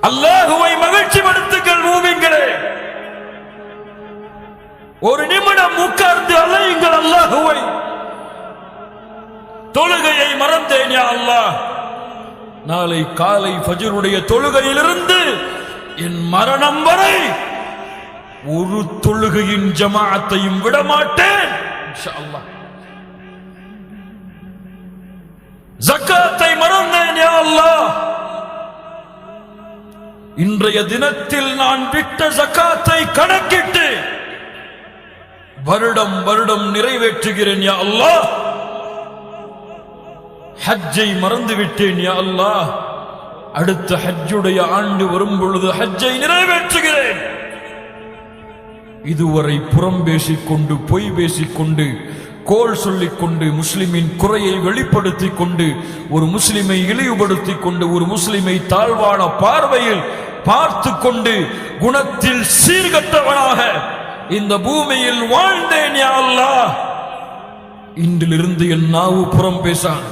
அல்லாஹ்வை மகிழ்ச்சிப்படுத்துங்கள் மூமின்களே. ஒரு நிமிடம் உட்கார்ந்து அலையுங்கள் அல்லாஹ்வை. தொழுகையை மறந்தேன் யா அல்லாஹ், நாளை காலை ஃபஜ்ருடைய தொழுகையிலிருந்து என் மரணம் வரை ஒரு தொழுகையின் ஜமாஅத்தையும் விடமாட்டேன் இன்ஷா அல்லாஹ். ஜக்காத்தை மறந்தேன் யா அல்லாஹ், இன்றைய தினத்தில் நான் விட்ட ஜக்காத்தை கணக்கிட்டு வருடம் வருடம் நிறைவேற்றுகிறேன் யா அல்லாஹ். ஹஜ்ஜை மறந்து விட்டேன் யா அல்லாஹ், அடுத்த ஹஜ்ஜுடைய ஆண்டு வரும் பொழுது ஹஜ்ஜை நிறைவேற்றுகிறேன். இதுவரை புறம் பேசிக்கொண்டு பொய் பேசிக்கொண்டு கோல் சொல்லிக் கொண்டு முஸ்லிமின் குறையை வெளிப்படுத்திக் கொண்டு ஒரு முஸ்லிமை இழிவுபடுத்திக் கொண்டு ஒரு முஸ்லிமை தாழ்வான பார்வையில் பார்த்து கொண்டு குணத்தில் சீர்கட்டவனாக இந்த பூமியில் வாழ்ந்தேன் யா அல்லாஹ். இன்றிலிருந்து என் நாவு புறம் பேசான்.